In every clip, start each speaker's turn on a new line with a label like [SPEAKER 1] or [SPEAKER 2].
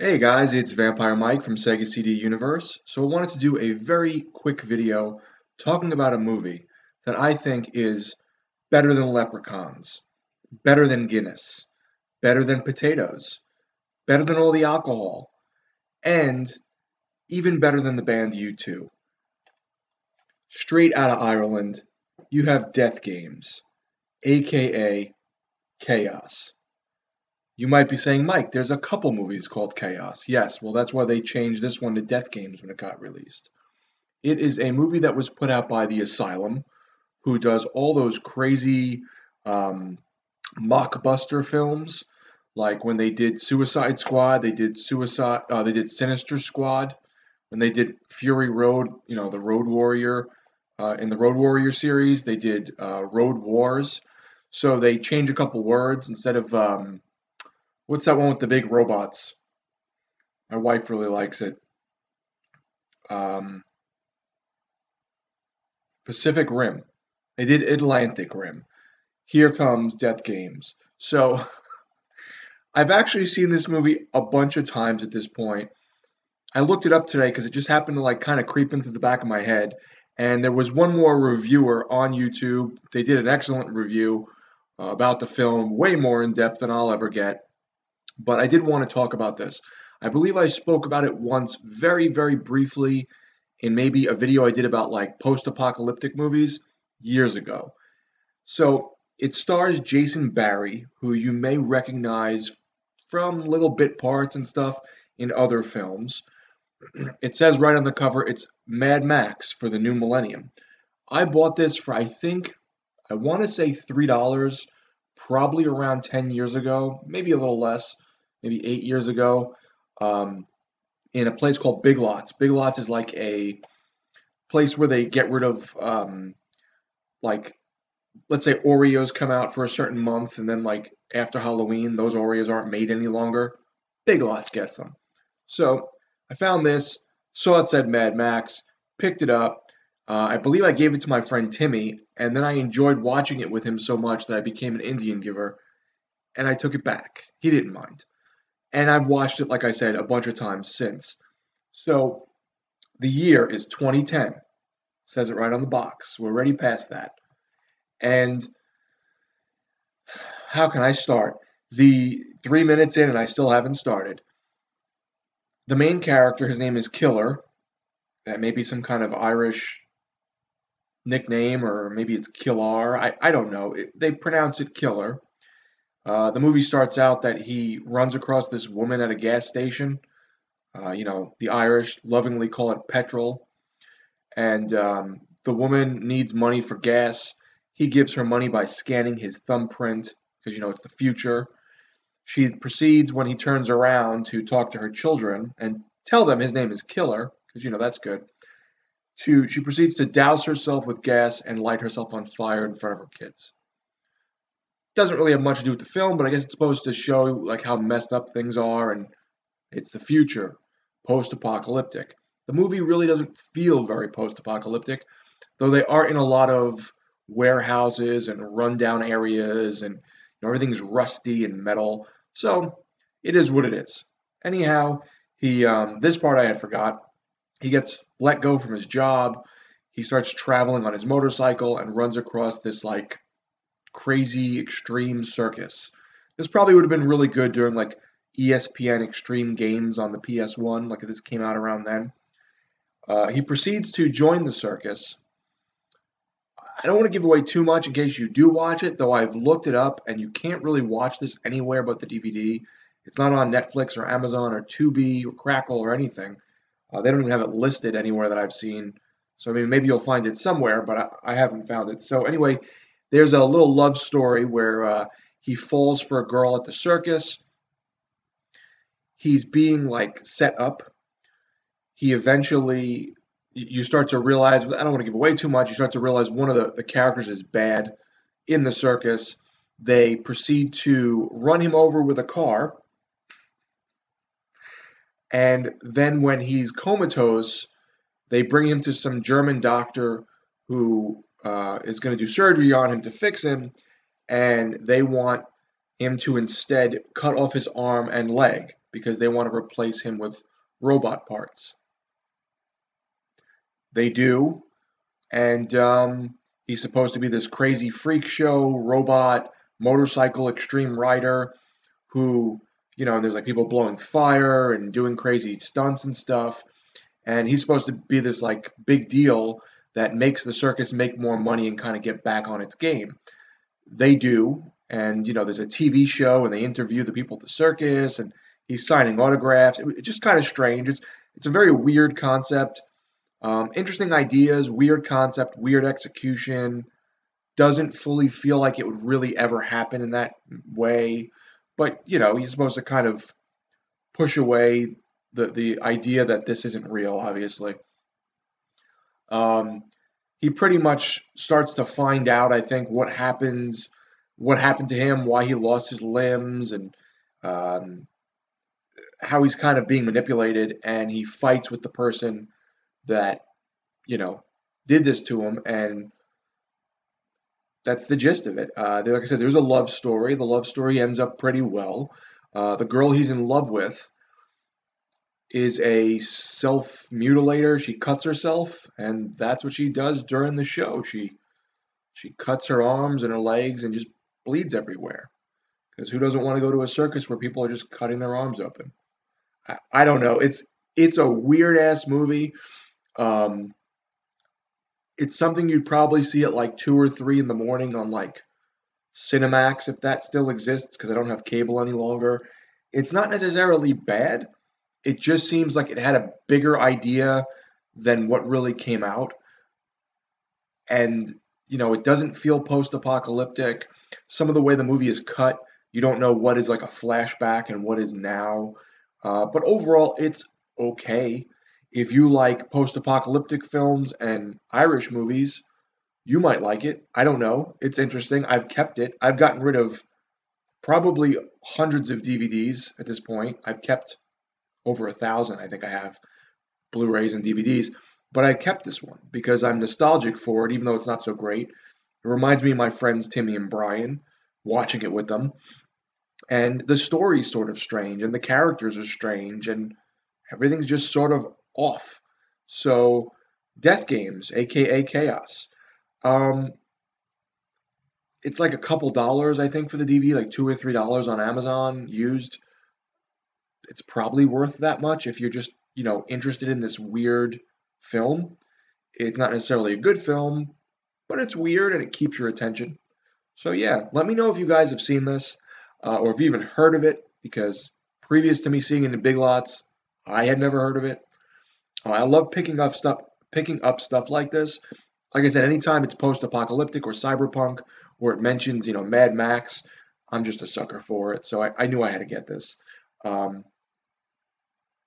[SPEAKER 1] Hey guys, it's Vampire Mike from Sega CD Universe. So I wanted to do a very quick video talking about a movie that I think is better than Leprechauns, better than Guinness, better than potatoes, better than all the alcohol, and even better than the band U2. Straight out of Ireland, you have Death Games, aka Chaos. You might be saying, Mike, there's a couple movies called Chaos. Yes, well, that's why they changed this one to Death Games when it got released. It is a movie that was put out by the Asylum, who does all those crazy um, mockbuster films, like when they did Suicide Squad, they did Sinister Squad, when they did Fury Road, the Road Warrior, in the Road Warrior series, they did Road Wars. So they change a couple words instead of what's that one with the big robots? My wife really likes it. Um, Pacific Rim. They did Atlantic Rim. Here comes Death Games. So I've actually seen this movie a bunch of times at this point. I looked it up today because it just happened to like kind of creep into the back of my head. And there was one more reviewer on YouTube. They did an excellent review about the film, way more in depth than I'll ever get. But I did want to talk about this. I believe I spoke about it once, very, very briefly, in maybe a video I did about like post-apocalyptic movies years ago. So it stars Jason Barry, who you may recognize from little bit parts and stuff in other films. It says right on the cover it's Mad Max for the new millennium. I bought this for I want to say $3, probably around 10 years ago, maybe a little less, maybe 8 years ago, um, in a place called Big Lots. Big Lots is like a place where they get rid of like let's say Oreos come out for a certain month and then like after Halloween those Oreos aren't made any longer. Big Lots gets them. So I found this, saw it said Mad Max, picked it up. I believe I gave it to my friend Timmy, and then I enjoyed watching it with him so much that I became an Indian giver, and I took it back. He didn't mind. And I've watched it, like I said, a bunch of times since. So the year is 2010. Says it right on the box. We're already past that. And how can I start? The 3 minutes in, and I still haven't started. The main character, his name is Killer. That may be some kind of Irish nickname, or maybe it's Killar. I don't know. They pronounce it Killer. The movie starts out that he runs across this woman at a gas station. The Irish lovingly call it petrol. And the woman needs money for gas. He gives her money by scanning his thumbprint because, it's the future. She proceeds, when he turns around, to talk to her children and tell them his name is Killer, because, that's good. She proceeds to douse herself with gas and light herself on fire in front of her kids. Doesn't really have much to do with the film, but I guess it's supposed to show like how messed up things are, and it's the future, post-apocalyptic. The movie really doesn't feel very post-apocalyptic, though they are in a lot of warehouses and rundown areas, and everything's rusty and metal. So it is what it is. Anyhow, he this part I had forgot. He gets let go from his job. He starts traveling on his motorcycle and runs across this like crazy extreme circus. This probably would have been really good during like ESPN Extreme Games on the PS1, like if this came out around then. He proceeds to join the circus. I don't want to give away too much in case you do watch it, though I've looked it up and you can't really watch this anywhere but the DVD. It's not on Netflix or Amazon or Tubi or Crackle or anything. They don't even have it listed anywhere that I've seen. So I mean, maybe you'll find it somewhere, but I haven't found it. So anyway, there's a little love story where he falls for a girl at the circus. He's being like set up. He eventually, you start to realize, I don't want to give away too much, you start to realize one of the characters is bad in the circus. They proceed to run him over with a car. And then when he's comatose, they bring him to some German doctor who is going to do surgery on him to fix him. And they want him to instead cut off his arm and leg because they want to replace him with robot parts. They do, and he's supposed to be this crazy freak show robot motorcycle extreme rider who, there's like people blowing fire and doing crazy stunts and stuff, and he's supposed to be this like big deal that makes the circus make more money and kind of get back on its game. They do, and there's a TV show and they interview the people at the circus, and he's signing autographs. It's just kind of strange. It's a very weird concept. Interesting ideas, weird concept, weird execution. Doesn't fully feel like it would really ever happen in that way. But, he's supposed to kind of push away the idea that this isn't real, obviously. Um, he pretty much starts to find out, I think, what happened to him, why he lost his limbs, and um, how he's kind of being manipulated. And he fights with the person that you know, did this to him, and that's the gist of it. Like I said, there's a love story. The love story ends up pretty well. The girl he's in love with is a self mutilator. She cuts herself, and that's what she does during the show. She cuts her arms and her legs and just bleeds everywhere. Because who doesn't want to go to a circus where people are just cutting their arms open? I don't know. It's a weird ass movie. Um, it's something you'd probably see at like 2 or 3 in the morning on like Cinemax if that still exists because I don't have cable any longer. It's not necessarily bad. It just seems like it had a bigger idea than what really came out. And, it doesn't feel post apocalyptic. Some of the way the movie is cut, you don't know what is like a flashback and what is now. But overall, it's okay. If you like post apocalyptic films and Irish movies, you might like it. I don't know. It's interesting. I've kept it. I've gotten rid of probably hundreds of DVDs at this point. I've kept over 1,000, I think I have, Blu-rays and DVDs. But I kept this one because I'm nostalgic for it, even though it's not so great. It reminds me of my friends Timmy and Brian, watching it with them. And the story's sort of strange, and the characters are strange, and everything's just sort of off. So, Death Games, aka Chaos. Um, it's like a couple dollars, I think, for the DVD, like $2 or $3 on Amazon used. It's probably worth that much if you're just, interested in this weird film. It's not necessarily a good film, but it's weird and it keeps your attention. So yeah, let me know if you guys have seen this or if you even heard of it, because previous to me seeing it in Big Lots, I had never heard of it. I love picking up stuff like this. Like I said, anytime it's post-apocalyptic or cyberpunk, or it mentions, Mad Max, I'm just a sucker for it. So I knew I had to get this. Um,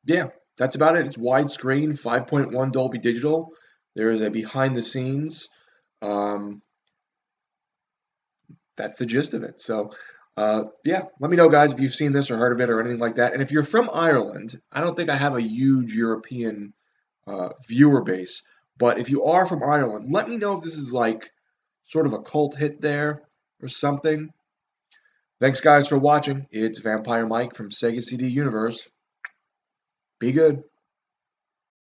[SPEAKER 1] yeah, that's about it. It's widescreen, 5.1 Dolby Digital. There is a behind the scenes. Um, that's the gist of it. So, yeah, let me know, guys, if you've seen this or heard of it or anything like that. And if you're from Ireland, I don't think I have a huge European viewer base. But if you are from Ireland, let me know if this is like sort of a cult hit there or something. Thanks, guys, for watching. It's Vampire Mike from Sega CD Universe. Be good.